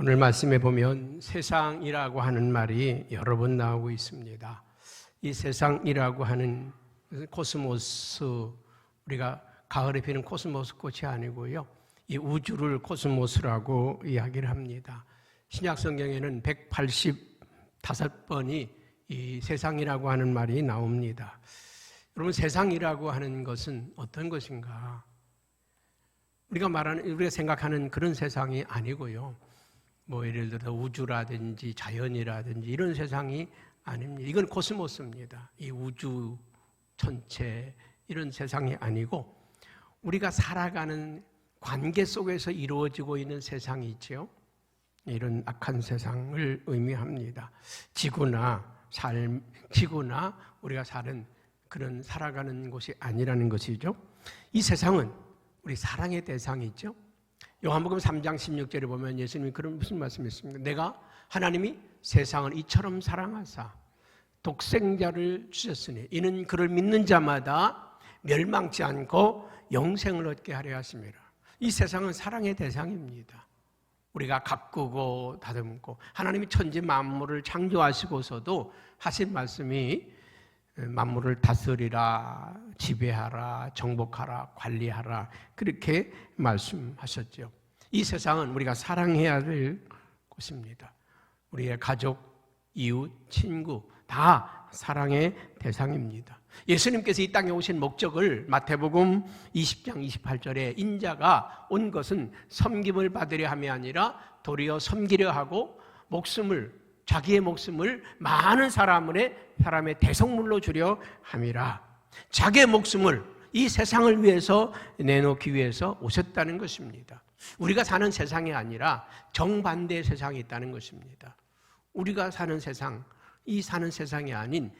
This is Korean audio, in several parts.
오늘 말씀에 보면 세상이라고 하는 말이 여러 번 나오고 있습니다. 이 세상이라고 하는 코스모스, 우리가 가을에 피는 코스모스 꽃이 아니고요, 이 우주를 코스모스라고 이야기를 합니다. 신약 성경에는 185번이 이 세상이라고 하는 말이 나옵니다. 여러분, 세상이라고 하는 것은 어떤 것인가? 우리가 생각하는 그런 세상이 아니고요, 예를 들어 우주라든지 자연이라든지 이런 세상이 아닙니다. 이건 코스모스입니다. 이 우주 전체, 이런 세상이 아니고 우리가 살아가는 관계 속에서 이루어지고 있는 세상이 있죠. 이런 악한 세상을 의미합니다. 지구나 우리가 사는 그런 살아가는 곳이 아니라는 것이죠. 이 세상은 우리 사랑의 대상이죠. 요한복음 3장 16절에 보면 예수님이 그런 무슨 말씀했습니까? 내가 하나님이 세상을 이처럼 사랑하사 독생자를 주셨으니 이는 그를 믿는 자마다 멸망치 않고 영생을 얻게 하려 하심이라. 이 세상은 사랑의 대상입니다. 우리가 가꾸고 다듬고, 하나님이 천지 만물을 창조하시고서도 하신 말씀이 만물을 다스리라, 지배하라, 정복하라, 관리하라, 그렇게 말씀하셨죠. 이 세상은 우리가 사랑해야 될 곳입니다. 우리의 가족, 이웃, 친구 다 사랑의 대상입니다. 예수님께서 이 땅에 오신 목적을 마태복음 20장 28절에 인자가 온 것은 섬김을 받으려 함이 아니라 도리어 섬기려 하고 자기의 목숨을 많은 사람의 대속물로 주려 함이라. 자기의 목숨을 이 세상을 위해서 내놓기 위해서 오셨다는 것입니다. 우리가 사는 세상이 아니라 정반대의 세상이 있다는 것입니다. 우리가 사는 세상, 이 사는 세상이 아닌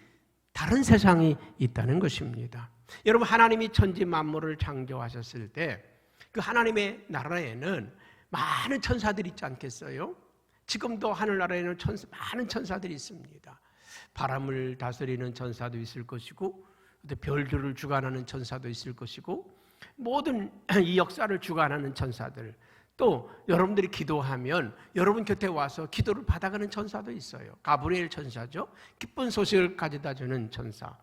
다른 세상이 있다는 것입니다. 여러분, 하나님이 천지 만물을 창조하셨을 때 그 하나님의 나라에는 많은 천사들이 있지 않겠어요? 지금도 하늘나라에는 많은 천사들이 있습니다. 바람을 다스리는 천사도 있을 것이고, 별들을 주관하는 천사도 있을 것이고, 모든 이 역사를 주관하는 천사들, 또 여러분들이 기도하면 여러분 곁에 와서 기도를 받아가는 천사도 있어요. 가브리엘 천사죠. 기쁜 소식을 가져다 주는 천사.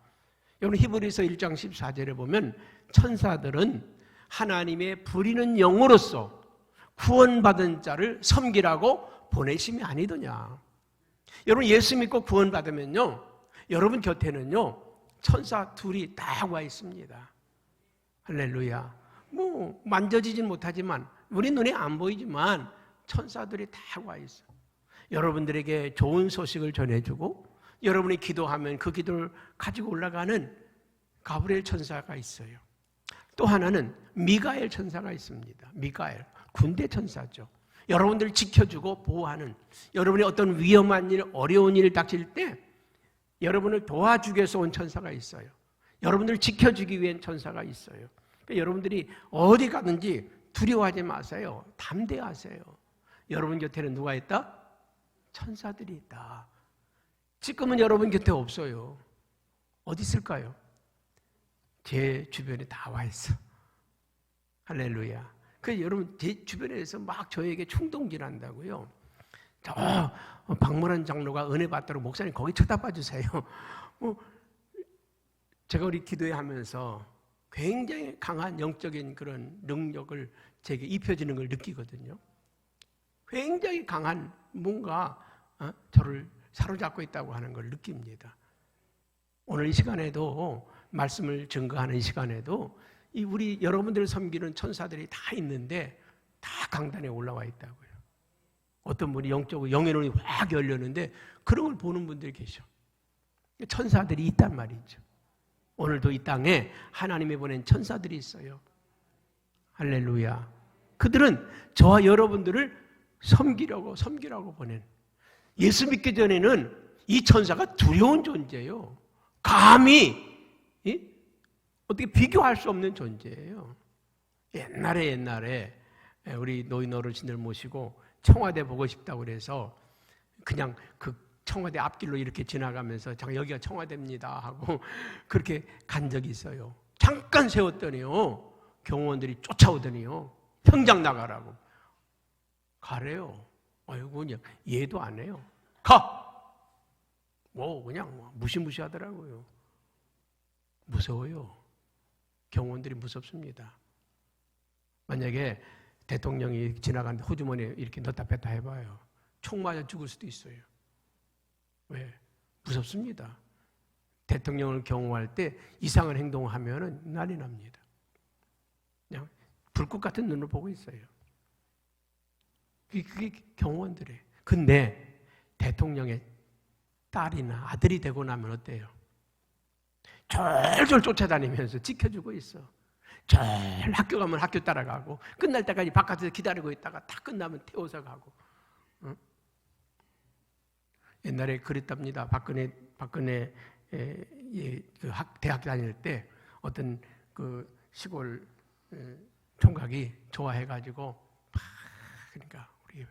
여러분, 히브리서 1장 14절에 보면 천사들은 하나님의 부리는 영으로서 구원받은 자를 섬기라고 보내심이 아니더냐. 여러분, 예수 믿고 구원받으면요, 여러분 곁에는요 천사 둘이 딱 와 있습니다. 할렐루야. 만져지진 못하지만, 우리 눈에 안 보이지만 천사들이 다 와 있어. 여러분들에게 좋은 소식을 전해주고, 여러분이 기도하면 그 기도를 가지고 올라가는 가브리엘 천사가 있어요. 또 하나는 미가엘 천사가 있습니다. 미가엘, 군대 천사죠. 여러분들을 지켜주고 보호하는, 여러분이 어떤 위험한 일, 어려운 일이 닥칠 때 여러분을 도와주기 위해서 온 천사가 있어요. 여러분들을 지켜주기 위한 천사가 있어요. 그러니까 여러분들이 어디 가든지 두려워하지 마세요. 담대하세요. 여러분 곁에는 누가 있다? 천사들이 있다. 지금은 여러분 곁에 없어요. 어디 있을까요? 제 주변에 다 와 있어. 할렐루야. 그래서 여러분, 제 주변에서 막 저에게 충동질한다고요. 저 박모란 장로가 은혜 받도록 목사님 거기 쳐다봐 주세요. 제가 우리 기도회 하면서 굉장히 강한 영적인 그런 능력을 제게 입혀지는 걸 느끼거든요. 굉장히 강한 뭔가 저를 사로잡고 있다고 하는 걸 느낍니다. 오늘 이 시간에도, 말씀을 증거하는 이 시간에도 우리 여러분들을 섬기는 천사들이 다 있는데 다 강단에 올라와 있다고요. 어떤 분이 영적으로 영의 눈이 확 열렸는데 그런 걸 보는 분들이 계셔. 천사들이 있단 말이죠. 오늘도 이 땅에 하나님이 보낸 천사들이 있어요. 할렐루야. 그들은 저와 여러분들을 섬기라고 보낸, 예수 믿기 전에는 이 천사가 두려운 존재예요. 감히 어떻게 비교할 수 없는 존재예요. 옛날에 우리 노인 어르신들 모시고 청와대 보고 싶다고 그래서 그냥 그 청와대 앞길로 이렇게 지나가면서 여기가 청와대입니다 하고 그렇게 간 적이 있어요. 잠깐 세웠더니요, 경호원들이 쫓아오더니요, 현장 나가라고 가래요. 아이고, 그냥 얘도 안 해요. 가! 그냥 무시무시하더라고요. 무서워요. 경호원들이 무섭습니다. 만약에 대통령이 지나가는데 호주머니에 이렇게 넣다 뺐다 해봐요. 총 맞아 죽을 수도 있어요. 왜? 무섭습니다. 대통령을 경호할 때 이상한 행동을 하면 난리 납니다. 그냥 불꽃 같은 눈으로 보고 있어요. 그게 경호원들이에요. 근데 대통령의 딸이나 아들이 되고 나면 어때요? 졸졸 쫓아다니면서 지켜주고 있어. 절 학교 가면 학교 따라가고 끝날 때까지 바깥에서 기다리고 있다가 다 끝나면 태워서 가고. 응? 옛날에 그랬답니다. 박근혜 대학 다닐 때 어떤 그 시골 총각이 좋아해가지고 그러니까 우리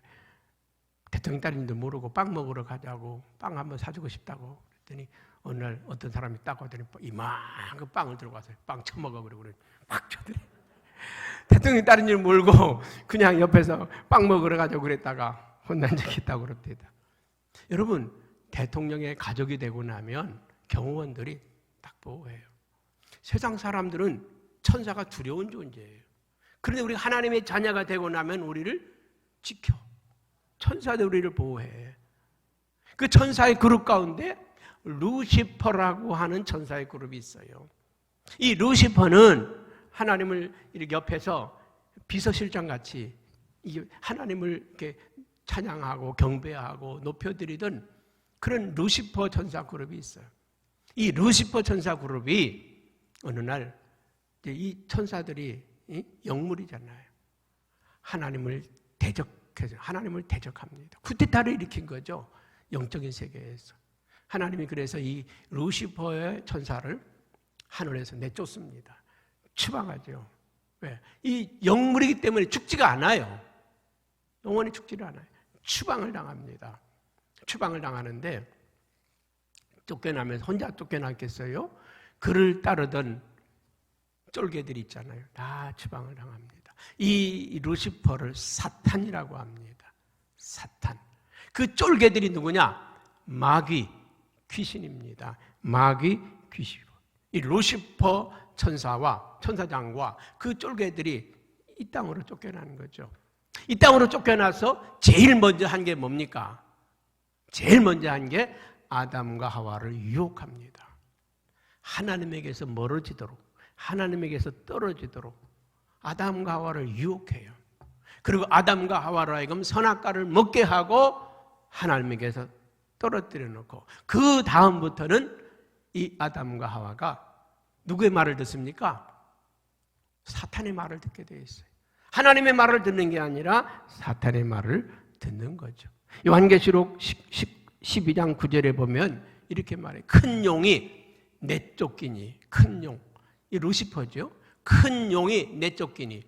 대통령 딸인지도 모르고 빵 먹으러 가자고 빵 한번 사주고 싶다고 그랬더니 어느 날 어떤 사람이 딱 왔더니 이만한 빵을 들고 와서 빵 처먹어 그러고 팍 줘더래. 대통령 딸인 줄 모르고 그냥 옆에서 빵 먹으러 가자고 그랬다가 혼난 적이 있다고 그럽니다. 여러분, 대통령의 가족이 되고 나면 경호원들이 딱 보호해요. 세상 사람들은 천사가 두려운 존재예요. 그런데 우리가 하나님의 자녀가 되고 나면 우리를 지켜. 천사들 우리를 보호해. 그 천사의 그룹 가운데 루시퍼라고 하는 천사의 그룹이 있어요. 이 루시퍼는 하나님을 이렇게 옆에서 비서실장 같이 하나님을 이렇게 찬양하고 경배하고 높여드리던 그런 루시퍼 천사 그룹이 있어요. 이 루시퍼 천사 그룹이 어느 날 이 천사들이 영물이잖아요. 하나님을 대적합니다. 쿠데타를 일으킨 거죠. 영적인 세계에서. 하나님이 그래서 이 루시퍼의 천사를 하늘에서 내쫓습니다. 추방하죠. 왜? 이 영물이기 때문에 죽지가 않아요. 영원히 죽지를 않아요. 추방을 당합니다. 추방을 당하는데 쫓겨나면서 혼자 쫓겨났겠어요? 그를 따르던 쫄개들이 있잖아요. 다 추방을 당합니다. 이 루시퍼를 사탄이라고 합니다. 사탄. 그 쫄개들이 누구냐? 마귀, 귀신입니다. 마귀, 귀신. 이 루시퍼 천사장과 그 쫄개들이 이 땅으로 쫓겨나는 거죠. 이 땅으로 쫓겨나서 제일 먼저 한 게 뭡니까? 제일 먼저 한 게 아담과 하와를 유혹합니다. 하나님에게서 멀어지도록, 하나님에게서 떨어지도록 아담과 하와를 유혹해요. 그리고 아담과 하와로 하여금 선악과를 먹게 하고 하나님에게서 떨어뜨려 놓고 그 다음부터는 이 아담과 하와가 누구의 말을 듣습니까? 사탄의 말을 듣게 되어 있어요. 하나님의 말을 듣는 게 아니라 사탄의 말을 듣는 거죠. 요한계시록 12장 9절에 보면 이렇게 말해요. 큰 용이 내쫓기니, 큰 용, 이 루시퍼죠. 큰 용이 내쫓기니,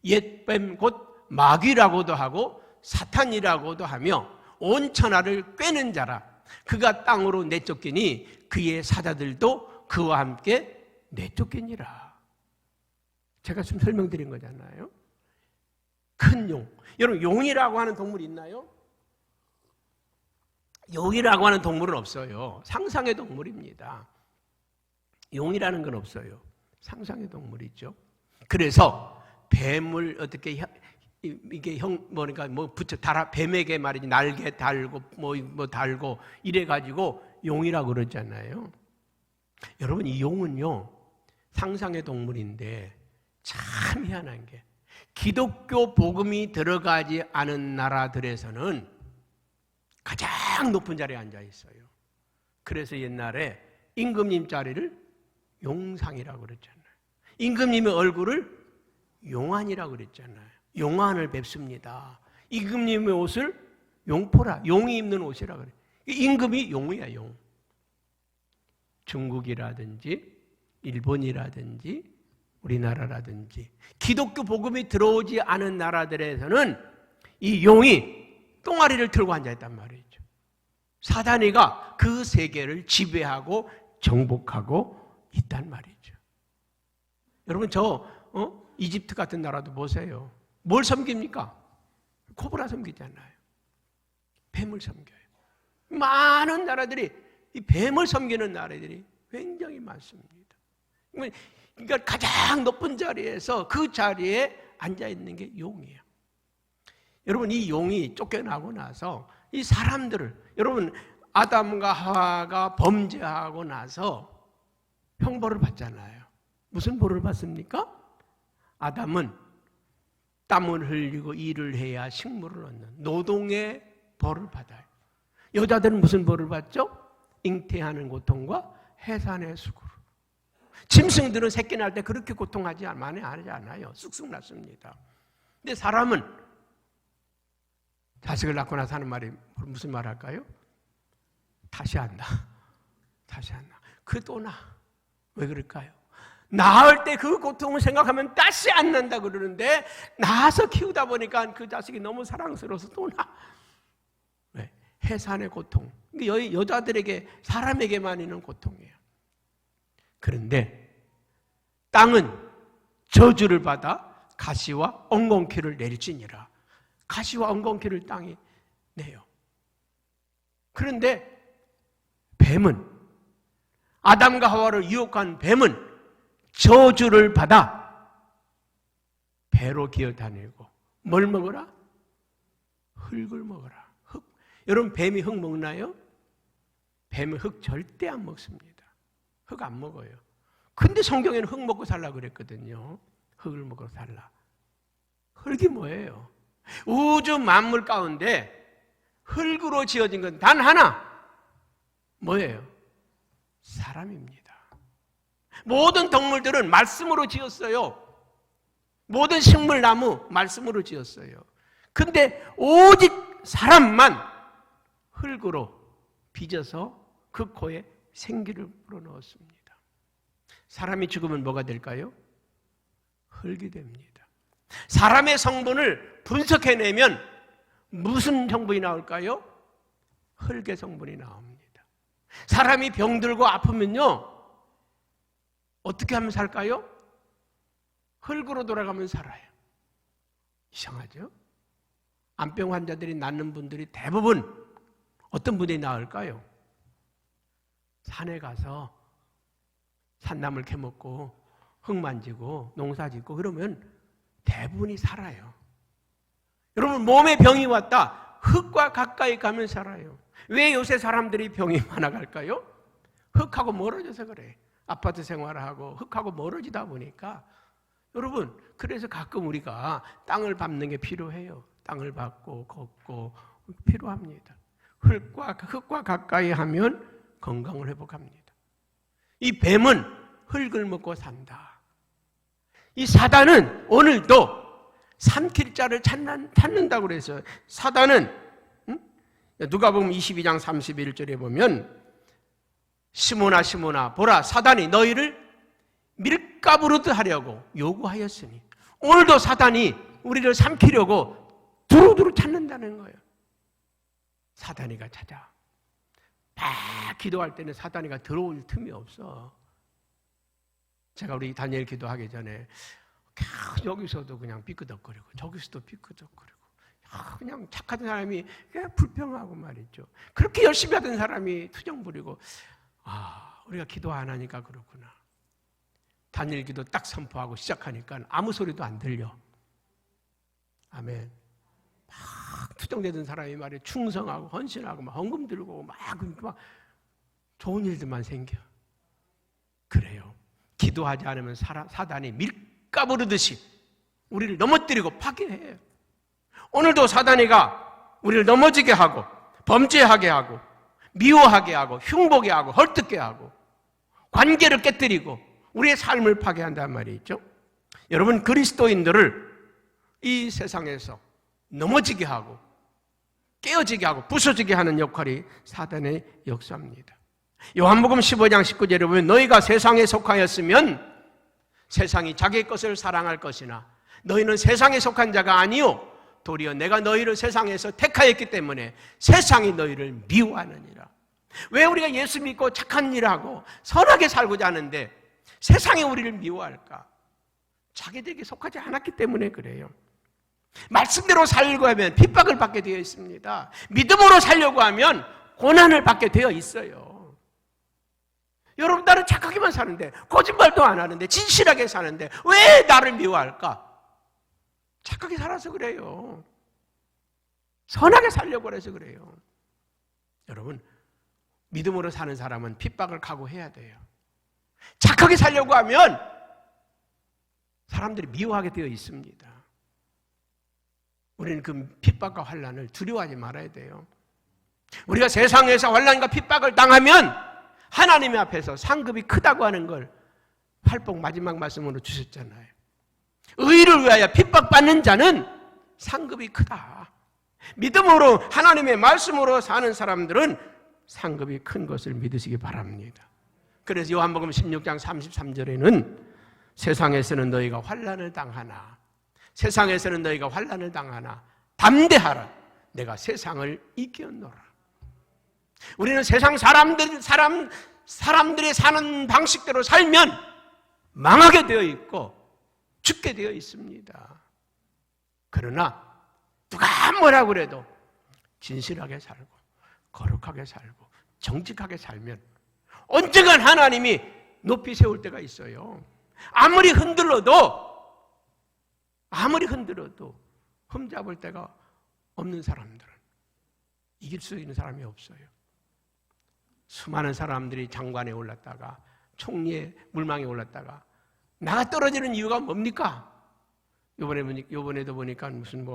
옛뱀 곧 마귀라고도 하고 사탄이라고도 하며 온 천하를 꿰는 자라. 그가 땅으로 내쫓기니 그의 사자들도 그와 함께 내쫓기니라. 제가 지금 설명드린 거잖아요. 큰 용. 여러분, 용이라고 하는 동물이 있나요? 용이라고 하는 동물은 없어요. 상상의 동물입니다. 용이라는 건 없어요. 상상의 동물이죠. 그래서 뱀을 어떻게 이게 뱀에게 말이지 날개 달고 뭐 달고 이래 가지고 용이라고 그러잖아요. 여러분, 이 용은요 상상의 동물인데 참 희한한 게 기독교 복음이 들어가지 않은 나라들에서는 가장 높은 자리에 앉아 있어요. 그래서 옛날에 임금님 자리를 용상이라고 그랬잖아요. 임금님의 얼굴을 용안이라고 그랬잖아요. 용안을 뵙습니다. 임금님의 옷을 용포라, 용이 입는 옷이라고 그래요. 임금이 용이야, 용. 중국이라든지 일본이라든지 우리나라라든지 기독교 복음이 들어오지 않은 나라들에서는 이 용이 똥아리를 틀고 앉아있단 말이죠. 사단이가 그 세계를 지배하고 정복하고 있단 말이죠. 여러분, 이집트 같은 나라도 보세요. 뭘 섬깁니까? 코브라 섬기잖아요. 뱀을 섬겨요. 많은 나라들이 이 뱀을 섬기는 나라들이 굉장히 많습니다. 그러니까 가장 높은 자리에서 그 자리에 앉아있는 게 용이에요. 여러분, 이 용이 쫓겨나고 나서 이 사람들을, 여러분, 아담과 하와가 범죄하고 나서 형벌을 받잖아요. 무슨 벌을 받습니까? 아담은 땀을 흘리고 일을 해야 식물을 얻는 노동의 벌을 받아요. 여자들은 무슨 벌을 받죠? 잉태하는 고통과 해산의 수고로. 짐승들은 새끼 날 때 그렇게 고통하지 않아요. 쑥쑥 낳습니다. 근데 사람은 자식을 낳고 나서 하는 말이 무슨 말 할까요? 다시 안 낳아. 다시 안 낳아. 그 또 낳아. 왜 그럴까요? 낳을 때 그 고통을 생각하면 다시 안 난다 그러는데 낳아서 키우다 보니까 그 자식이 너무 사랑스러워서 또 낳아. 왜? 해산의 고통. 여자들에게, 사람에게만 있는 고통이에요. 그런데 땅은 저주를 받아 가시와 엉겅퀴를 내릴지니라. 가시와 엉겅퀴를 땅이 내요. 그런데 뱀은, 아담과 하와를 유혹한 뱀은 저주를 받아 배로 기어다니고 뭘 먹어라? 흙을 먹어라. 흙. 여러분, 뱀이 흙 먹나요? 뱀은 흙 절대 안 먹습니다. 흙 안 먹어요. 근데 성경에는 흙 먹고 살라 그랬거든요. 흙을 먹고 살라. 흙이 뭐예요? 우주 만물 가운데 흙으로 지어진 건 단 하나. 뭐예요? 사람입니다. 모든 동물들은 말씀으로 지었어요. 모든 식물, 나무 말씀으로 지었어요. 근데 오직 사람만 흙으로 빚어서 그 코에 생기를 불어넣었습니다. 사람이 죽으면 뭐가 될까요? 흙이 됩니다. 사람의 성분을 분석해내면 무슨 성분이 나올까요? 흙의 성분이 나옵니다. 사람이 병들고 아프면요, 어떻게 하면 살까요? 흙으로 돌아가면 살아요. 이상하죠? 암병 환자들이 낫는 분들이 대부분 어떤 분이 나을까요? 산에 가서 산나물 캐먹고 흙 만지고 농사 짓고 그러면 대부분이 살아요. 여러분, 몸에 병이 왔다. 흙과 가까이 가면 살아요. 왜 요새 사람들이 병이 많아갈까요? 흙하고 멀어져서 그래. 아파트 생활하고 흙하고 멀어지다 보니까. 여러분, 그래서 가끔 우리가 땅을 밟는 게 필요해요. 땅을 밟고 걷고 필요합니다. 흙과 가까이 하면 건강을 회복합니다. 이 뱀은 흙을 먹고 산다. 이 사단은 오늘도 삼킬 자를 찾는다고 그래서, 사단은 누가복음 22장 31절에 보면 시몬아 시몬아 보라, 사단이 너희를 밀가부르듯 하려고 요구하였으니. 오늘도 사단이 우리를 삼키려고 두루두루 찾는다는 거예요. 사단이가 찾아. 막 기도할 때는 사단이가 들어올 틈이 없어. 제가 우리 다니엘 기도하기 전에 여기서도 그냥 삐끄덕거리고 저기서도 삐끄덕거리고, 그냥 착한 사람이 그냥 불평하고 말이죠. 그렇게 열심히 하던 사람이 투정 부리고, 우리가 기도 안 하니까 그렇구나. 다니엘 기도 딱 선포하고 시작하니까 아무 소리도 안 들려. 아멘. 막 투정되던 사람이 말이에요. 충성하고 헌신하고 막 헌금 들고 막 좋은 일들만 생겨. 그래요. 기도하지 않으면 사단이 밀가부르듯이 우리를 넘어뜨리고 파괴해요. 오늘도 사단이가 우리를 넘어지게 하고 범죄하게 하고 미워하게 하고 흉보게 하고 헐뜯게 하고 관계를 깨뜨리고 우리의 삶을 파괴한단 말이죠. 여러분, 그리스도인들을 이 세상에서 넘어지게 하고 깨어지게 하고 부서지게 하는 역할이 사단의 역사입니다. 요한복음 15장 19절에 보면 너희가 세상에 속하였으면 세상이 자기의 것을 사랑할 것이나 너희는 세상에 속한 자가 아니요 도리어 내가 너희를 세상에서 택하였기 때문에 세상이 너희를 미워하느니라. 왜 우리가 예수 믿고 착한 일을 하고 선하게 살고자 하는데 세상이 우리를 미워할까? 자기들에게 속하지 않았기 때문에 그래요. 말씀대로 살려고 하면 핍박을 받게 되어 있습니다. 믿음으로 살려고 하면 고난을 받게 되어 있어요. 여러분, 나는 착하게만 사는데, 거짓말도 안 하는데, 진실하게 사는데 왜 나를 미워할까? 착하게 살아서 그래요. 선하게 살려고 해서 그래요. 여러분, 믿음으로 사는 사람은 핍박을 각오해야 돼요. 착하게 살려고 하면 사람들이 미워하게 되어 있습니다. 우리는 그 핍박과 환난을 두려워하지 말아야 돼요. 우리가 세상에서 환난과 핍박을 당하면 하나님 앞에서 상급이 크다고 하는 걸 활복 마지막 말씀으로 주셨잖아요. 의를 위하여 핍박받는 자는 상급이 크다. 믿음으로 하나님의 말씀으로 사는 사람들은 상급이 큰 것을 믿으시기 바랍니다. 그래서 요한복음 16장 33절에는 세상에서는 너희가 환난을 당하나, 세상에서는 너희가 환난을 당하나 담대하라. 내가 세상을 이겼노라. 우리는 세상 사람들이 사는 방식대로 살면 망하게 되어 있고 죽게 되어 있습니다. 그러나 누가 뭐라고 그래도 진실하게 살고 거룩하게 살고 정직하게 살면 언젠간 하나님이 높이 세울 때가 있어요. 아무리 흔들어도 흠잡을 데가 없는 사람들은 이길 수 있는 사람이 없어요. 수많은 사람들이 장관에 올랐다가 총리의 물망에 올랐다가 나가 떨어지는 이유가 뭡니까? 요번에도 보니까 무슨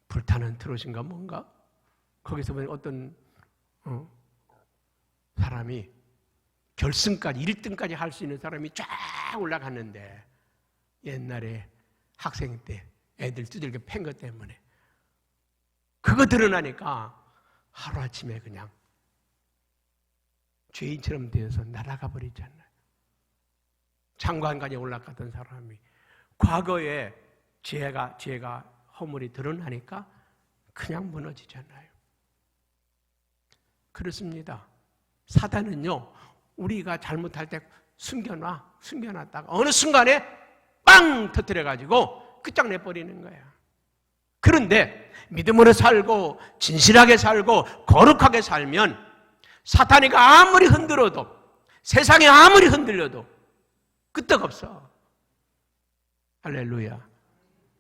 불타는 트롯인가 뭔가? 거기서 보니 어떤 사람이 결승까지 1등까지 할 수 있는 사람이 쫙 올라갔는데 옛날에 학생 때 애들 두들겨 팬 것 때문에 그거 드러나니까 하루아침에 그냥 죄인처럼 되어서 날아가 버리잖아요. 장관까지 올라갔던 사람이 과거에 죄가 허물이 드러나니까 그냥 무너지잖아요. 그렇습니다. 사단은요, 우리가 잘못할 때 숨겨놨다가 어느 순간에 빵 터뜨려가지고 끝장내버리는 거야. 그런데 믿음으로 살고 진실하게 살고 거룩하게 살면 사탄이가 아무리 흔들어도, 세상이 아무리 흔들려도 끄떡없어. 할렐루야.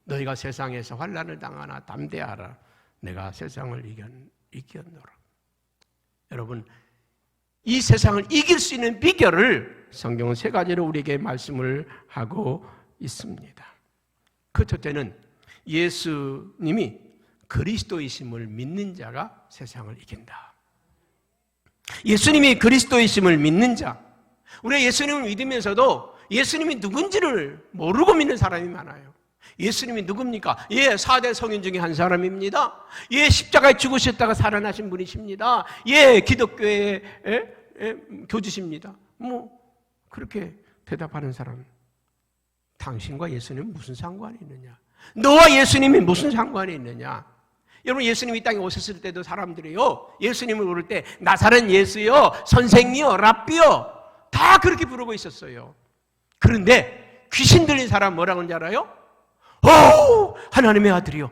너희가 세상에서 환난을 당하나 담대하라. 내가 세상을 이겼노라. 여러분, 이 세상을 이길 수 있는 비결을 성경은 세 가지로 우리에게 말씀을 하고 있습니다. 그 첫째는 예수님이 그리스도이심을 믿는 자가 세상을 이긴다. 예수님이 그리스도이심을 믿는 자, 우리가 예수님을 믿으면서도 예수님이 누군지를 모르고 믿는 사람이 많아요. 예수님이 누굽니까? 예, 4대 성인 중에 한 사람입니다. 예, 십자가에 죽으셨다가 살아나신 분이십니다. 예, 기독교의 교주십니다. 그렇게 대답하는 사람, 당신과 예수님은 무슨 상관이 있느냐? 너와 예수님이 무슨 상관이 있느냐? 여러분, 예수님이 이 땅에 오셨을 때도 사람들이요, 예수님을 부를 때 나사렛 예수요, 선생이요, 랍비요, 다 그렇게 부르고 있었어요. 그런데 귀신 들린 사람 뭐라고 하는지 알아요? 오, 하나님의 아들이요,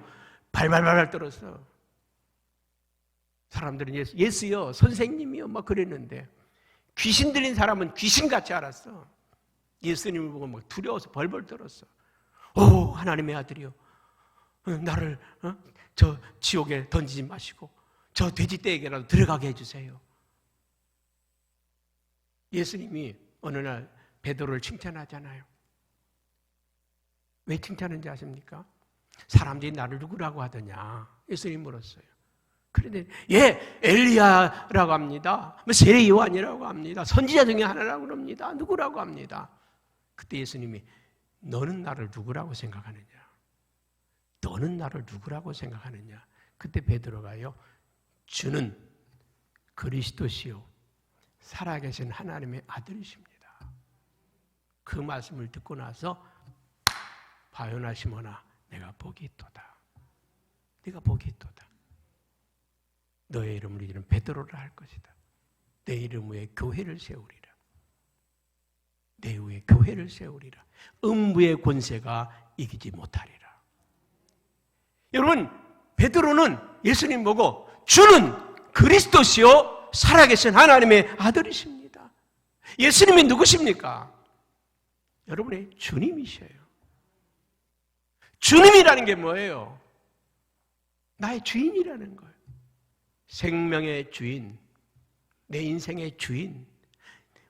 발발발 떨었어. 사람들은 예수요, 선생님이요, 막 그랬는데 귀신 들린 사람은 귀신같이 알았어. 예수님을 보고 막 두려워서 벌벌 떨었어. 오, 하나님의 아들이요, 나를 저 지옥에 던지지 마시고 저 돼지떼에게라도 들어가게 해주세요. 예수님이 어느 날 베드로를 칭찬하잖아요. 왜 칭찬하는지 아십니까? 사람들이 나를 누구라고 하더냐? 예수님이 물었어요. 그런데 예, 엘리야라고 합니다. 세례 요한이라고 합니다. 선지자 중에 하나라고 합니다. 누구라고 합니다. 그때 예수님이 너는 나를 누구라고 생각하느냐? 너는 나를 누구라고 생각하느냐? 그때 베드로가요, 주는 그리스도시요 살아계신 하나님의 아들이십니다. 그 말씀을 듣고 나서 바요나 시몬아, 내가 복이 있도다. 네가 복이 있도다. 너의 이름을 이제는 베드로라 할 것이다. 내 이름 위에 교회를 세우리라. 내 위에 교회를 세우리라. 음부의 권세가 이기지 못하리라. 여러분, 베드로는 예수님 보고 주는 그리스도시요 살아계신 하나님의 아들이십니다. 예수님이 누구십니까? 여러분의 주님이셔요. 주님이라는 게 뭐예요? 나의 주인이라는 거예요. 생명의 주인, 내 인생의 주인,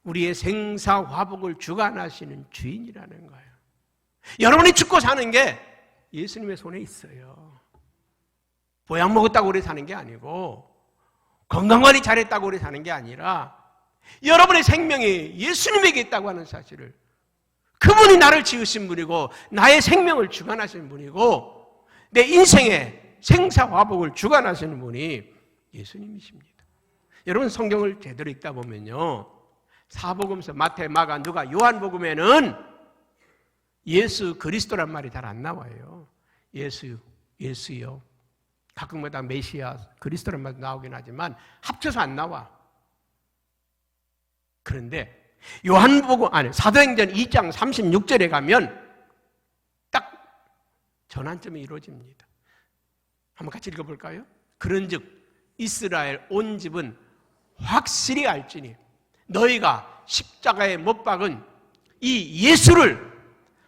우리의 생사화복을 주관하시는 주인이라는 거예요. 여러분이 죽고 사는 게 예수님의 손에 있어요. 보약 먹었다고 오래 사는 게 아니고, 건강관리 잘했다고 오래 사는 게 아니라, 여러분의 생명이 예수님에게 있다고 하는 사실을, 그분이 나를 지으신 분이고 나의 생명을 주관하시는 분이고 내 인생의 생사화복을 주관하시는 분이 예수님이십니다. 여러분, 성경을 제대로 읽다 보면요, 사복음서 마태, 마가, 누가, 요한복음에는 예수 그리스도란 말이 잘 안 나와요. 예수요. 가끔마다 메시아, 그리스도란 말도 나오긴 하지만 합쳐서 안 나와. 그런데 요한복음 안에 사도행전 2장 36절에 가면 딱 전환점이 이루어집니다. 한번 같이 읽어볼까요? 그런즉 이스라엘 온 집은 확실히 알지니 너희가 십자가에 못 박은 이 예수를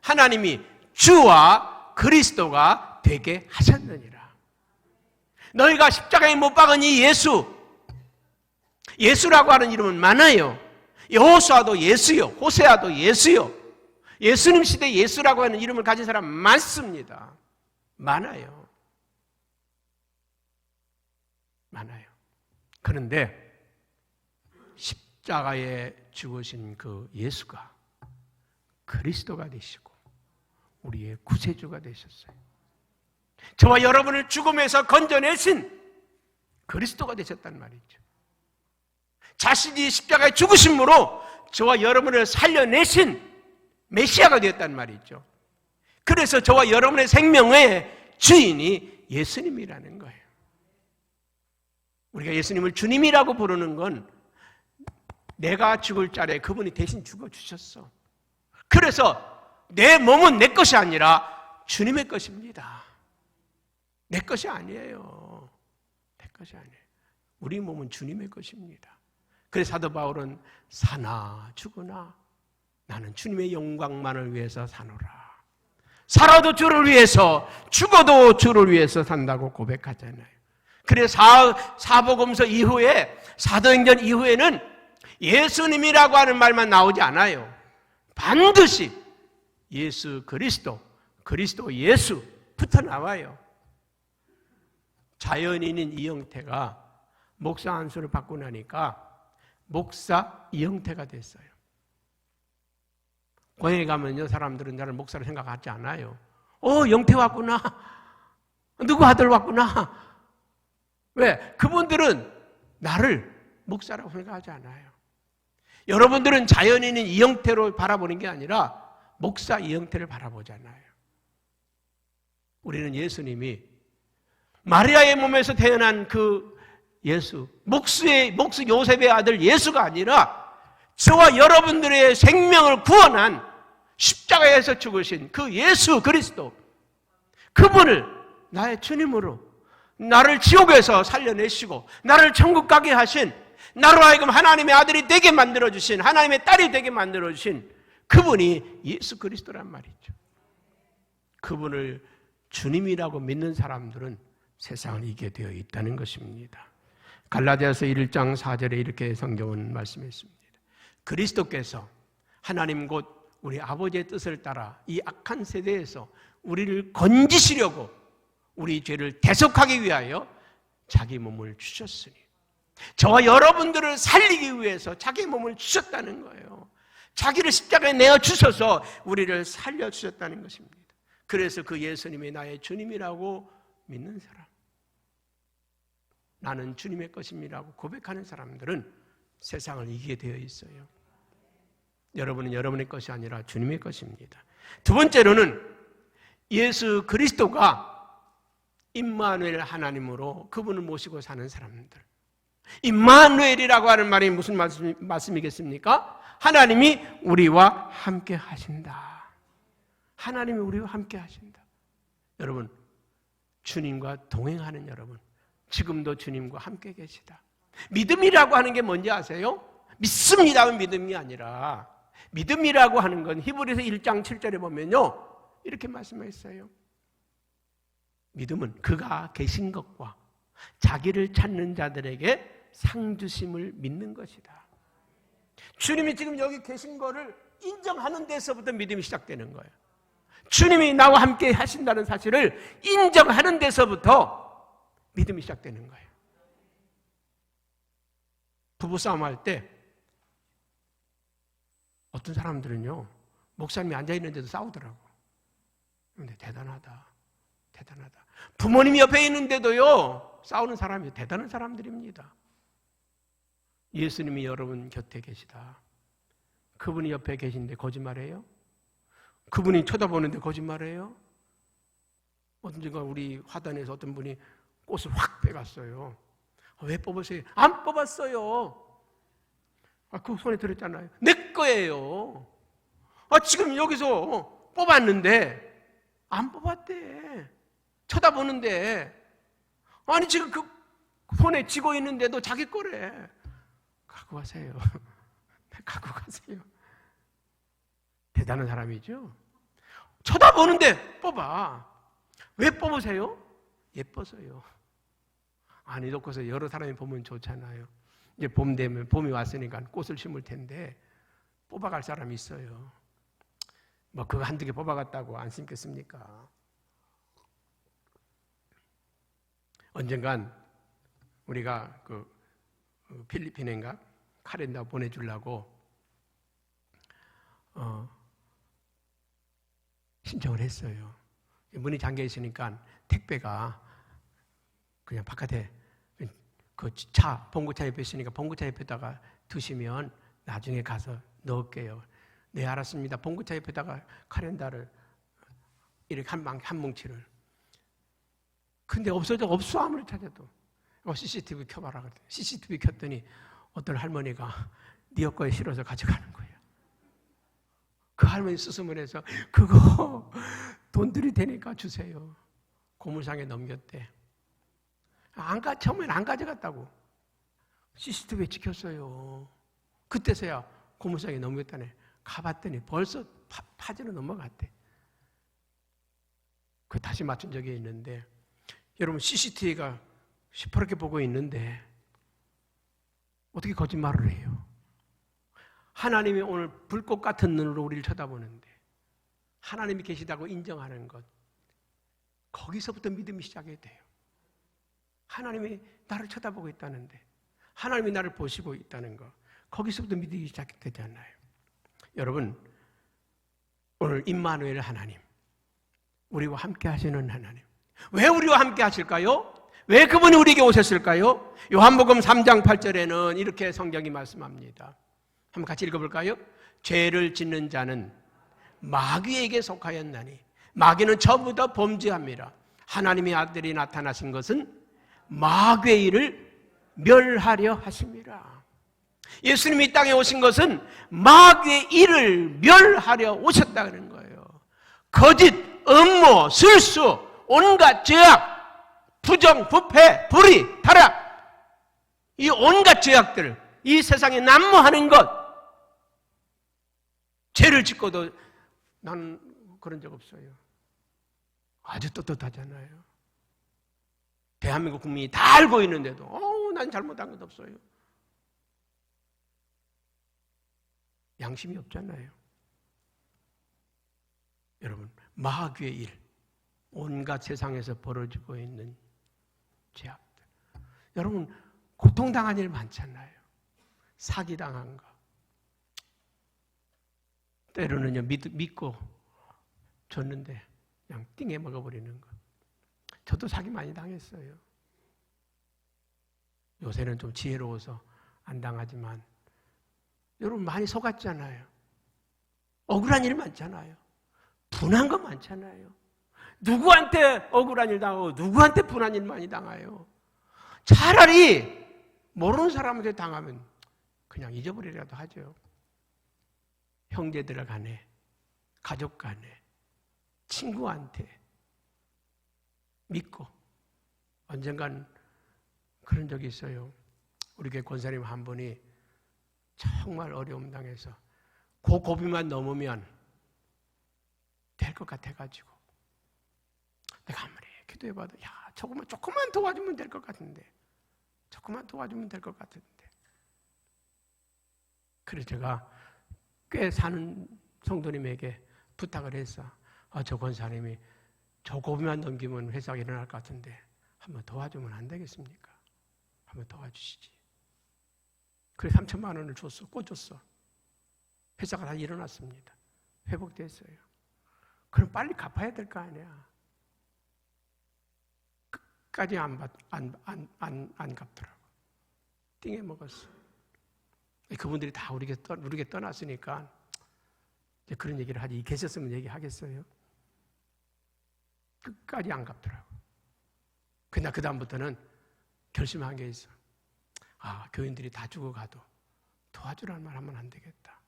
하나님이 주와 그리스도가 되게 하셨느니라. 너희가 십자가에 못 박은 이 예수라고 하는 이름은 많아요. 여호수아도 예수요, 호세아도 예수요. 예수님 시대 예수라고 하는 이름을 가진 사람 많습니다. 많아요. 그런데 십자가에 죽으신 그 예수가 그리스도가 되시고 우리의 구세주가 되셨어요. 저와 여러분을 죽음에서 건져내신 그리스도가 되셨단 말이죠. 자신이 십자가에 죽으심으로 저와 여러분을 살려내신 메시아가 되었단 말이죠. 그래서 저와 여러분의 생명의 주인이 예수님이라는 거예요. 우리가 예수님을 주님이라고 부르는 건 내가 죽을 자리에 그분이 대신 죽어주셨어. 그래서 내 몸은 내 것이 아니라 주님의 것입니다. 내 것이 아니에요. 내 것이 아니에요. 우리 몸은 주님의 것입니다. 그래서 사도 바울은 사나 죽으나 나는 주님의 영광만을 위해서 사노라. 살아도 주를 위해서, 죽어도 주를 위해서 산다고 고백하잖아요. 그래서 사복음서 이후에, 사도행전 이후에는 예수님이라고 하는 말만 나오지 않아요. 반드시 예수 그리스도, 그리스도 예수 붙어 나와요. 자연인인 이영태가 목사 안수를 받고 나니까 목사 이영태가 됐어요. 고향에 가면요, 사람들은 나를 목사로 생각하지 않아요. 영태 왔구나. 누구 아들 왔구나. 왜? 그분들은 나를 목사라고 생각하지 않아요. 여러분들은 자연인인 이영태로 바라보는 게 아니라 목사 이영태를 바라보잖아요. 우리는 예수님이 마리아의 몸에서 태어난 그 예수, 목수 요셉의 아들 예수가 아니라 저와 여러분들의 생명을 구원한 십자가에서 죽으신 그 예수 그리스도, 그분을 나의 주님으로 나를 지옥에서 살려내시고 나를 천국 가게 하신, 나로 하여금 하나님의 아들이 되게 만들어주신, 하나님의 딸이 되게 만들어주신 그분이 예수 그리스도란 말이죠. 그분을 주님이라고 믿는 사람들은 세상을 이기게 되어 있다는 것입니다. 갈라디아서 1장 4절에 이렇게 성경은 말씀했습니다. 그리스도께서 하나님 곧 우리 아버지의 뜻을 따라 이 악한 세대에서 우리를 건지시려고 우리 죄를 대속하기 위하여 자기 몸을 주셨으니, 저와 여러분들을 살리기 위해서 자기 몸을 주셨다는 거예요. 자기를 십자가에 내어주셔서 우리를 살려주셨다는 것입니다. 그래서 그 예수님이 나의 주님이라고 믿는 사람, 나는 주님의 것입니다라고 고백하는 사람들은 세상을 이기게 되어 있어요. 여러분은 여러분의 것이 아니라 주님의 것입니다. 두 번째로는 예수 그리스도가 임마누엘 하나님으로 그분을 모시고 사는 사람들. 임마누엘이라고 하는 말이 무슨 말씀이겠습니까? 하나님이 우리와 함께 하신다. 하나님이 우리와 함께 하신다. 여러분, 주님과 동행하는 여러분, 지금도 주님과 함께 계시다. 믿음이라고 하는 게 뭔지 아세요? 믿습니다는 믿음이 아니라, 믿음이라고 하는 건 히브리서 1장 7절에 보면요, 이렇게 말씀했어요. 믿음은 그가 계신 것과 자기를 찾는 자들에게 상 주심을 믿는 것이다. 주님이 지금 여기 계신 거를 인정하는 데서부터 믿음이 시작되는 거예요. 주님이 나와 함께 하신다는 사실을 인정하는 데서부터 믿음이 시작되는 거예요. 부부싸움 할 때 어떤 사람들은요, 목사님이 앉아있는데도 싸우더라고. 근데 대단하다. 부모님이 옆에 있는데도요, 싸우는 사람이 대단한 사람들입니다. 예수님이 여러분 곁에 계시다. 그분이 옆에 계신데 거짓말해요? 그분이 쳐다보는데 거짓말해요? 언젠가 우리 화단에서 어떤 분이 꽃을 확 빼갔어요. 왜 뽑았어요? 안 뽑았어요. 그 손에 들었잖아요. 내 거예요. 지금 여기서 뽑았는데 안 뽑았대. 쳐다보는데, 아니 지금 그 손에 쥐고 있는데도 자기 거래. 갖고 가세요. 갖고 가세요. 대단한 사람이죠. 쳐다보는데 뽑아. 왜 뽑으세요? 예뻐서요. 아니, 놓고서 여러 사람이 보면 좋잖아요. 이제 봄 되면, 봄이 왔으니까 꽃을 심을 텐데 뽑아갈 사람이 있어요. 뭐 그거 한두 개 뽑아갔다고 안 심겠습니까? 언젠간 우리가 그 필리핀인가 카렌다 보내주려고 신청을 했어요. 문이 잠겨 있으니까 택배가 그냥 바깥에 그 차, 봉고차 옆에 있으니까 봉고차 옆에다가 두시면 나중에 가서 넣을게요. 네, 알았습니다. 봉고차 옆에다가 카렌다를 이렇게 한 뭉치를. 근데 없어, 아무리 찾아도. CCTV 켜봐라 그랬더니 CCTV 켰더니 어떤 할머니가 네 거에 실어서 가져가는 거예요. 그 할머니 수습을 그거 돈 들이 되니까 주세요. 고물상에 넘겼대. 처음에는 안 가져갔다고. CCTV에 찍혔어요. 그때서야 고물상에 넘겼다네. 가봤더니 벌써 파지로 넘어갔대. 그 다시 맞춘 적이 있는데, 여러분 CCTV가 시퍼렇게 보고 있는데 어떻게 거짓말을 해요? 하나님이 오늘 불꽃 같은 눈으로 우리를 쳐다보는데 하나님이 계시다고 인정하는 것, 거기서부터 믿음이 시작이 돼요. 하나님이 나를 쳐다보고 있다는데, 하나님이 나를 보시고 있다는 것, 거기서부터 믿음이 시작되잖아요. 여러분, 오늘 임마누엘 하나님, 우리와 함께 하시는 하나님, 왜 우리와 함께 하실까요? 왜 그분이 우리에게 오셨을까요? 요한복음 3장 8절에는 이렇게 성경이 말씀합니다. 한번 같이 읽어볼까요? 죄를 짓는 자는 마귀에게 속하였나니 마귀는 처음부터 범죄합니다. 하나님의 아들이 나타나신 것은 마귀의 일을 멸하려 하십니다. 예수님이 이 땅에 오신 것은 마귀의 일을 멸하려 오셨다는 거예요. 거짓, 음모, 술수, 온갖 죄악, 부정, 부패, 불의, 타락, 이 온갖 죄악들, 이 세상에 난무하는 것, 죄를 짓고도 나는 그런 적 없어요. 아주 떳떳하잖아요. 대한민국 국민이 다 알고 있는데도 난 잘못한 것 없어요. 양심이 없잖아요. 여러분, 마귀의 일, 온갖 세상에서 벌어지고 있는 죄악들, 여러분 고통당한 일 많잖아요. 사기당한 거, 때로는요 믿고 줬는데 그냥 띵해 먹어버리는 거. 저도 사기 많이 당했어요. 요새는 좀 지혜로워서 안 당하지만 여러분 많이 속았잖아요. 억울한 일 많잖아요. 분한 거 많잖아요. 누구한테 억울한 일 당하고 누구한테 분한 일 많이 당해요. 차라리 모르는 사람한테 당하면 그냥 잊어버리라도 하죠. 형제들 간에, 가족 간에, 친구한테 믿고 언젠간 그런 적이 있어요. 우리 교회 권사님 한 분이 정말 어려움 당해서 그 고비만 넘으면 될 것 같아가지고 내가 아무리 기도해봐도 야 조금만 도와주면 될 것 같은데 조금만 도와주면 될 것 같은데 그래서 제가 꽤 사는 성도님에게 부탁을 했어. 저 권사님이 저 고비만 넘기면 회사가 일어날 것 같은데 한번 도와주면 안 되겠습니까? 한번 도와주시지. 그래 3천만 원을 줬어. 꽂줬어. 회사가 다 일어났습니다. 회복됐어요. 그럼 빨리 갚아야 될 거 아니야. 끝까지 안 갚더라고. 띵해 먹었어. 그분들이 다 우리에게 떠났으니까 이제 그런 얘기를 하지. 계셨으면 얘기하겠어요. 끝까지 안 갚더라고. 그러나 그 다음부터는 결심한 게 있어. 교인들이 다 죽어가도 도와주라는 말 하면 안 되겠다.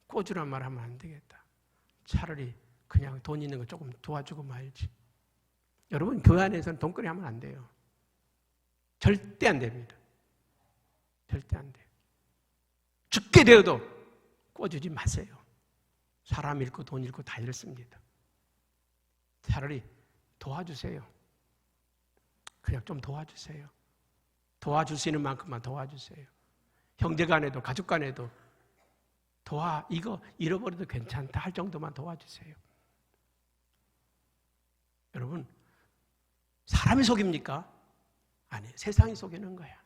꿔주라는 말 하면 안 되겠다. 차라리 그냥 돈 있는 거 조금 도와주고 말지. 여러분 교회 안에서는 돈거리 하면 안 돼요. 절대 안 됩니다. 절대 안 돼요. 죽게 되어도 꿔주지 마세요. 사람 잃고 돈 잃고 다 잃습니다. 차라리 도와주세요. 그냥 좀 도와주세요. 도와줄 수 있는 만큼만 도와주세요. 형제 간에도 가족 간에도 이거 잃어버려도 괜찮다 할 정도만 도와주세요. 여러분 사람이 속입니까? 아니, 세상이 속이는 거야.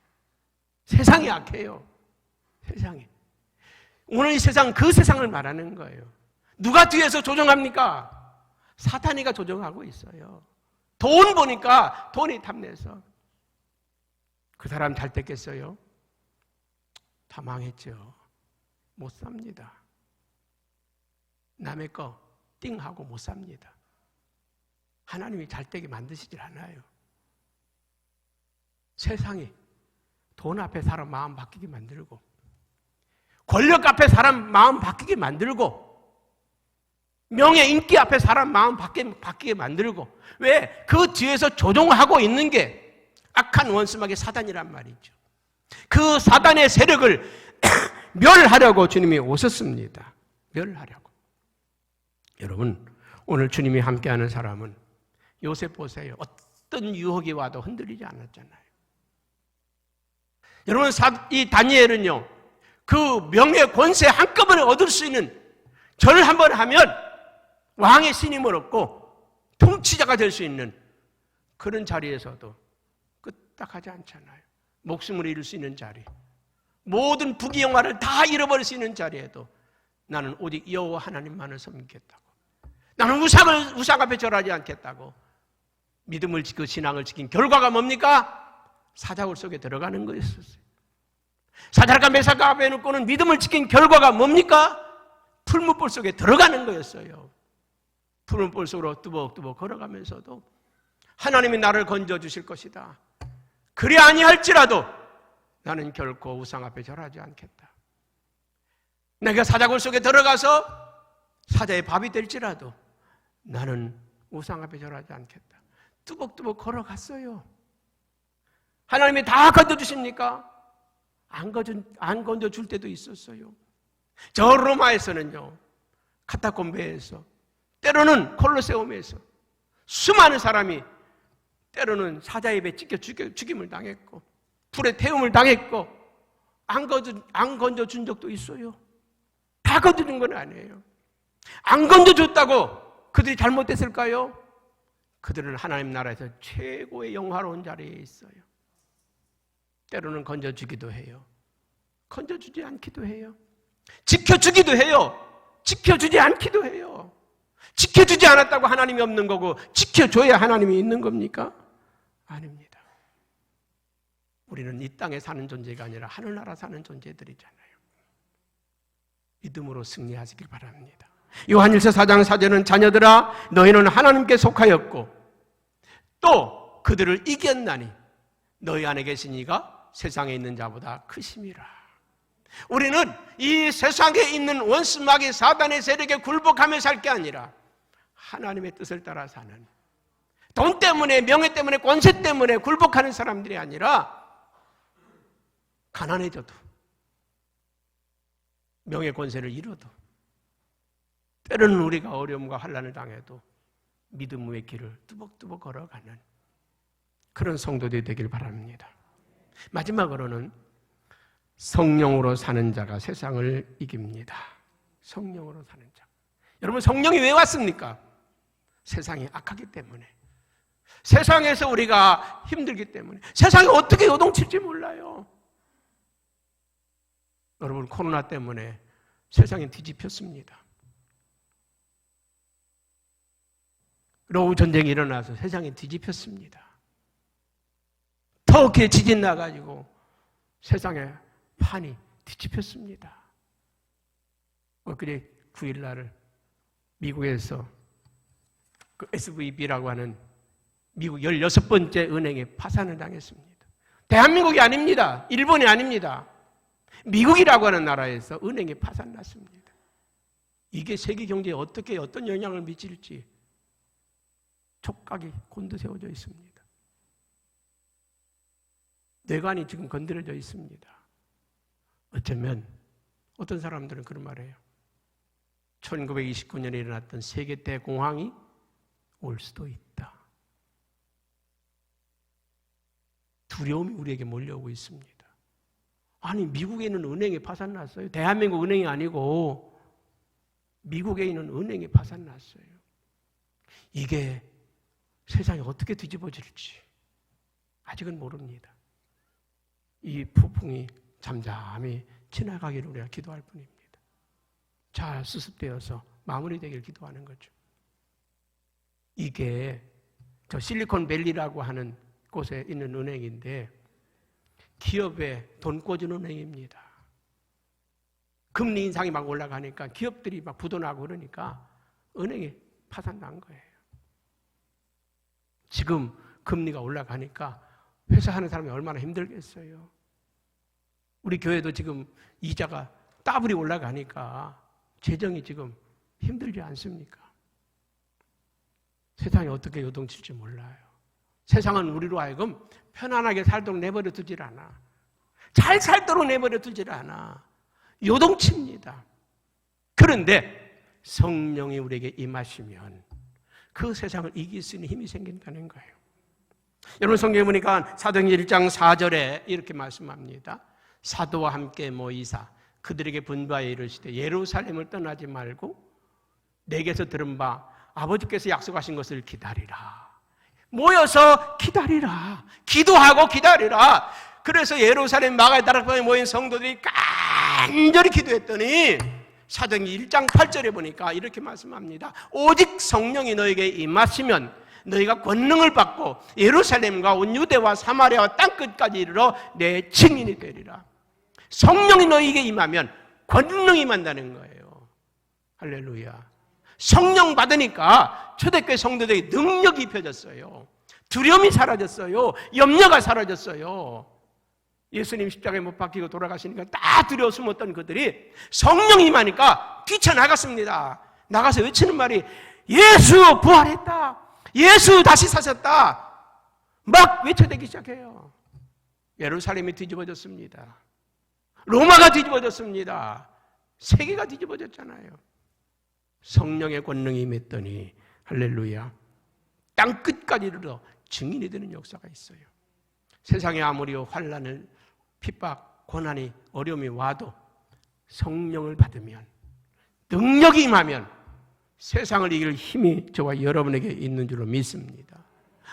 세상이 악해요. 세상이. 오늘 이 세상, 그 세상을 말하는 거예요. 누가 뒤에서 조정합니까? 사탄이가 조정하고 있어요. 돈 보니까 돈이 탐내서. 그 사람 잘 됐겠어요? 다 망했죠. 못 삽니다. 남의 거 띵하고 못 삽니다. 하나님이 잘 되게 만드시질 않아요. 세상이 돈 앞에 사람 마음 바뀌게 만들고 권력 앞에 사람 마음 바뀌게 만들고 명예, 인기 앞에 사람 마음 바뀌게 만들고 왜? 그 뒤에서 조종하고 있는 게 악한 원수막의 사단이란 말이죠. 그 사단의 세력을 멸하려고 주님이 오셨습니다. 멸하려고. 여러분, 오늘 주님이 함께하는 사람은 요셉 보세요. 어떤 유혹이 와도 흔들리지 않았잖아요. 여러분, 이 다니엘은요, 그 명예, 권세 한꺼번에 얻을 수 있는 절을 한번 하면 왕의 신임을 얻고 통치자가 될 수 있는 그런 자리에서도 끄떡하지 않잖아요. 목숨을 잃을 수 있는 자리, 모든 부귀영화를 다 잃어버릴 수 있는 자리에도 나는 오직 여호와 하나님만을 섬기겠다고, 나는 우상 앞에 절하지 않겠다고 믿음을 지키고 신앙을 지킨 결과가 뭡니까? 사자굴 속에 들어가는 거였었어요. 사드락과 메삭과 아베느고는 믿음을 지킨 결과가 뭡니까? 풀무불 속에 들어가는 거였어요. 풀무불 속으로 뚜벅뚜벅 걸어가면서도 하나님이 나를 건져주실 것이다. 그리 아니할지라도 나는 결코 우상 앞에 절하지 않겠다. 내가 사자굴 속에 들어가서 사자의 밥이 될지라도 나는 우상 앞에 절하지 않겠다. 뚜벅뚜벅 걸어갔어요. 하나님이 다 건져주십니까? 안 건져줄 때도 있었어요. 저 로마에서는요, 카타콤베에서, 때로는 콜로세움에서 수많은 사람이 때로는 사자의 입에 찢겨 죽임을 당했고 불에 태움을 당했고 안 건져준 적도 있어요. 다 건져준 건 아니에요. 안 건져줬다고 그들이 잘못됐을까요? 그들은 하나님 나라에서 최고의 영화로운 자리에 있어요. 때로는 건져주기도 해요. 건져주지 않기도 해요. 지켜주기도 해요. 지켜주지 않기도 해요. 지켜주지 않았다고 하나님이 없는 거고 지켜줘야 하나님이 있는 겁니까? 아닙니다. 우리는 이 땅에 사는 존재가 아니라 하늘나라 사는 존재들이잖아요. 믿음으로 승리하시길 바랍니다. 요한일서 4장 4절은 자녀들아 너희는 하나님께 속하였고 또 그들을 이겼나니 너희 안에 계신 이가 세상에 있는 자보다 크심이라. 우리는 이 세상에 있는 원수마귀 사단의 세력에 굴복하며 살 게 아니라 하나님의 뜻을 따라 사는, 돈 때문에, 명예 때문에, 권세 때문에 굴복하는 사람들이 아니라 가난해져도, 명예 권세를 잃어도, 때로는 우리가 어려움과 환난을 당해도 믿음의 길을 뚜벅뚜벅 걸어가는 그런 성도들이 되길 바랍니다. 마지막으로는 성령으로 사는 자가 세상을 이깁니다. 성령으로 사는 자. 여러분, 성령이 왜 왔습니까? 세상이 악하기 때문에, 세상에서 우리가 힘들기 때문에, 세상이 어떻게 요동칠지 몰라요. 여러분, 코로나 때문에 세상이 뒤집혔습니다. 로우 전쟁이 일어나서 세상이 뒤집혔습니다. 터키에 지진 나가지고 세상의 판이 뒤집혔습니다. 엊그제 9일날을 미국에서 그 SVB라고 하는 미국 16번째 은행에 파산을 당했습니다. 대한민국이 아닙니다. 일본이 아닙니다. 미국이라고 하는 나라에서 은행이 파산 났습니다. 이게 세계 경제에 어떻게 어떤 영향을 미칠지 촉각이 곤두세워져 있습니다. 뇌관이 지금 건드려져 있습니다. 어쩌면 어떤 사람들은 그런 말을 해요. 1929년에 일어났던 세계 대공황이 올 수도 있다. 두려움이 우리에게 몰려오고 있습니다. 아니, 미국에 있는 은행이 파산 났어요. 대한민국 은행이 아니고 미국에 있는 은행이 파산 났어요. 이게 세상이 어떻게 뒤집어질지 아직은 모릅니다. 이 폭풍이 잠잠히 지나가기를 우리가 기도할 뿐입니다. 잘 수습되어서 마무리되길 기도하는 거죠. 이게 저 실리콘밸리라고 하는 곳에 있는 은행인데 기업에 돈 꿔주는 은행입니다. 금리 인상이 막 올라가니까 기업들이 막 부도나고 그러니까 은행이 파산난 거예요. 지금 금리가 올라가니까 회사 하는 사람이 얼마나 힘들겠어요. 우리 교회도 지금 이자가 따블이 올라가니까 재정이 지금 힘들지 않습니까? 세상이 어떻게 요동칠지 몰라요. 세상은 우리로 하여금 편안하게 살도록 내버려 두질 않아. 잘 살도록 내버려 두질 않아. 요동칩니다. 그런데 성령이 우리에게 임하시면 그 세상을 이길 수 있는 힘이 생긴다는 거예요. 여러분, 성경에 보니까 사도행전 1장 4절에 이렇게 말씀합니다. 사도와 함께 모이사 그들에게 분부하여 이르시되 예루살렘을 떠나지 말고 내게서 들은 바 아버지께서 약속하신 것을 기다리라. 모여서 기다리라. 기도하고 기다리라. 그래서 예루살렘 마가의 다락방에 모인 성도들이 간절히 기도했더니 사도행전 1장 8절에 보니까 이렇게 말씀합니다. 오직 성령이 너에게 임하시면 너희가 권능을 받고 예루살렘과 온 유대와 사마리아와 땅끝까지 이르러 내 증인이 되리라. 성령이 너희에게 임하면 권능이 임한다는 거예요. 할렐루야. 성령 받으니까 초대교회 성도들에게 능력이 입혀졌어요. 두려움이 사라졌어요. 염려가 사라졌어요. 예수님 십자가에 못 박히고 돌아가시니까 다 두려워 숨었던 그들이 성령이 임하니까 뛰쳐나갔습니다. 나가서 외치는 말이 예수 부활했다. 예수 다시 사셨다. 막 외쳐대기 시작해요. 예루살렘이 뒤집어졌습니다. 로마가 뒤집어졌습니다. 세계가 뒤집어졌잖아요. 성령의 권능이 임했더니 할렐루야, 땅끝까지 이르러 증인이 되는 역사가 있어요. 세상에 아무리 환난을, 핍박, 고난이, 어려움이 와도 성령을 받으면, 능력이 임하면 세상을 이길 힘이 저와 여러분에게 있는 줄로 믿습니다.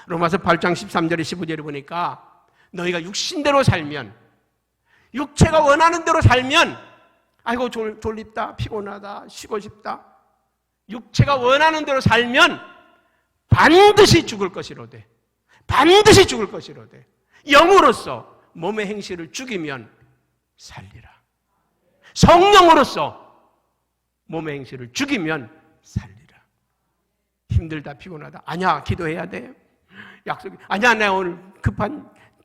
로마서 8장 13절에 15절에 보니까 너희가 육신대로 살면, 육체가 원하는 대로 살면, 아이고 졸립다, 피곤하다, 쉬고 싶다, 육체가 원하는 대로 살면 반드시 죽을 것이로되, 반드시 죽을 것이로되 영으로서 몸의 행실을 죽이면 살리라. 성령으로서 몸의 행실을 죽이면 살리라. 힘들다, 피곤하다, 아니야, 기도해야 돼. 약속이, 아니야, 내가 오늘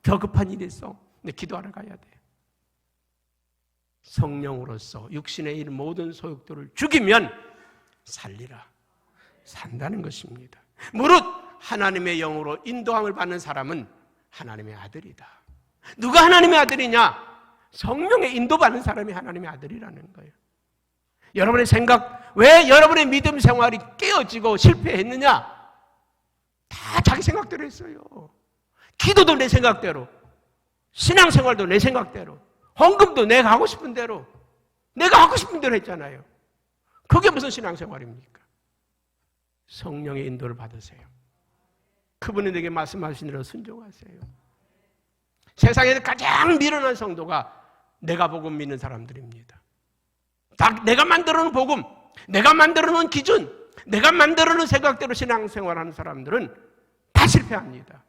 더 급한 일이 있어. 근데 기도하러 가야 돼. 성령으로서 육신의 이 모든 소욕들을 죽이면 살리라. 산다는 것입니다. 무릇 하나님의 영으로 인도함을 받는 사람은 하나님의 아들이다. 누가 하나님의 아들이냐? 성령의 인도받는 사람이 하나님의 아들이라는 거예요. 여러분의 생각, 왜 여러분의 믿음 생활이 깨어지고 실패했느냐? 다 자기 생각대로 했어요. 기도도 내 생각대로, 신앙생활도 내 생각대로, 헌금도 내가 하고 싶은 대로, 내가 하고 싶은 대로 했잖아요. 그게 무슨 신앙생활입니까? 성령의 인도를 받으세요. 그분이 내게 말씀하신 대로 순종하세요. 세상에서 가장 미련한 성도가 내가 복음 믿는 사람들입니다. 내가 만들어놓은 복음, 내가 만들어놓은 기준, 내가 만들어놓은 생각대로 신앙생활하는 사람들은 다 실패합니다.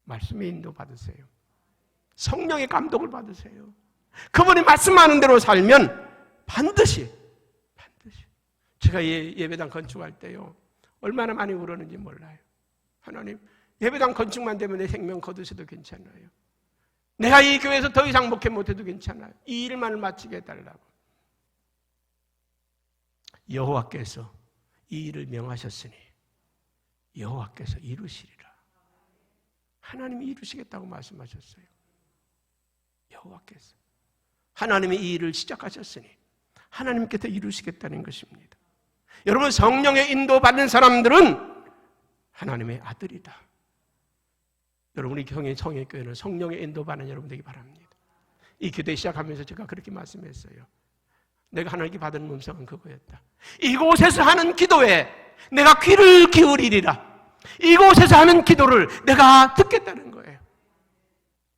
말씀의 인도 받으세요. 성령의 감독을 받으세요. 그분이 말씀하는 대로 살면 반드시 제가 예배당 건축할 때요, 얼마나 많이 울었는지 몰라요. 하나님, 예배당 건축만 되면 내 생명 거두셔도 괜찮아요. 내가 이 교회에서 더 이상 목회 못해도 괜찮아요. 이 일만을 마치게 해달라고. 여호와께서 이 일을 명하셨으니 여호와께서 이루시리라. 하나님이 이루시겠다고 말씀하셨어요. 여호와께서. 하나님이 이 일을 시작하셨으니 하나님께서 이루시겠다는 것입니다. 여러분, 성령의 인도받는 사람들은 하나님의 아들이다. 여러분이 성회교회는 성령의 인도받는 여러분 되기 바랍니다. 이 교대 시작하면서 제가 그렇게 말씀했어요. 내가 하나님께 받은 음성은 그거였다. 이곳에서 하는 기도에 내가 귀를 기울이리라. 이곳에서 하는 기도를 내가 듣겠다는 거예요.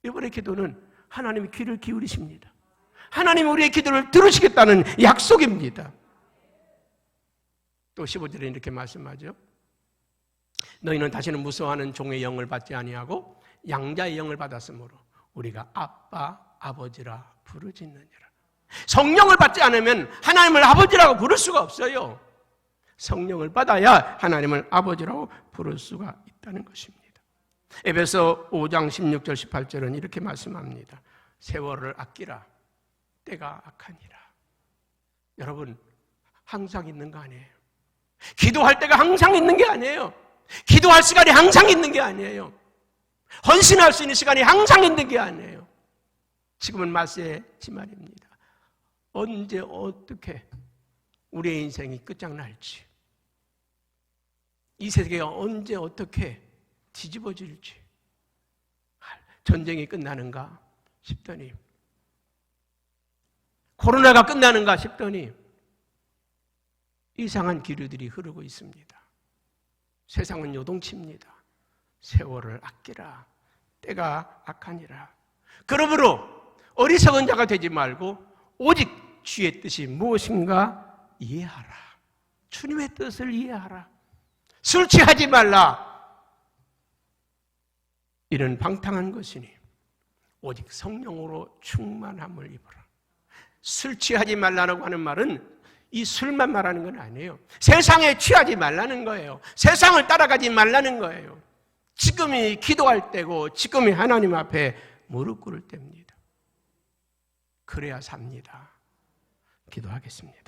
이번의 기도는 하나님이 귀를 기울이십니다. 하나님이 우리의 기도를 들으시겠다는 약속입니다. 또 15절에 이렇게 말씀하죠. 너희는 다시는 무서워하는 종의 영을 받지 아니하고 양자의 영을 받았으므로 우리가 아빠, 아버지라 부르짖느니라. 성령을 받지 않으면 하나님을 아버지라고 부를 수가 없어요. 성령을 받아야 하나님을 아버지라고 부를 수가 있다는 것입니다. 에베소 5장 16절 18절은 이렇게 말씀합니다. 세월을 아끼라. 때가 악하니라. 여러분, 항상 있는 거 아니에요. 기도할 때가 항상 있는 게 아니에요. 기도할 시간이 항상 있는 게 아니에요. 헌신할 수 있는 시간이 항상 있는 게 아니에요. 지금은 마세의 지말입니다. 언제 어떻게 우리의 인생이 끝장날지, 이 세계가 언제 어떻게 뒤집어질지, 전쟁이 끝나는가 싶더니, 코로나가 끝나는가 싶더니 이상한 기류들이 흐르고 있습니다. 세상은 요동칩니다. 세월을 아끼라. 때가 악하니라. 그러므로 어리석은 자가 되지 말고 오직 주의 뜻이 무엇인가 이해하라. 주님의 뜻을 이해하라. 술 취하지 말라. 이런 방탕한 것이니 오직 성령으로 충만함을 입어라. 술 취하지 말라고 하는 말은 이 술만 말하는 건 아니에요. 세상에 취하지 말라는 거예요. 세상을 따라가지 말라는 거예요. 지금이 기도할 때고 지금이 하나님 앞에 무릎 꿇을 때입니다. 그래야 삽니다. 기도하겠습니다.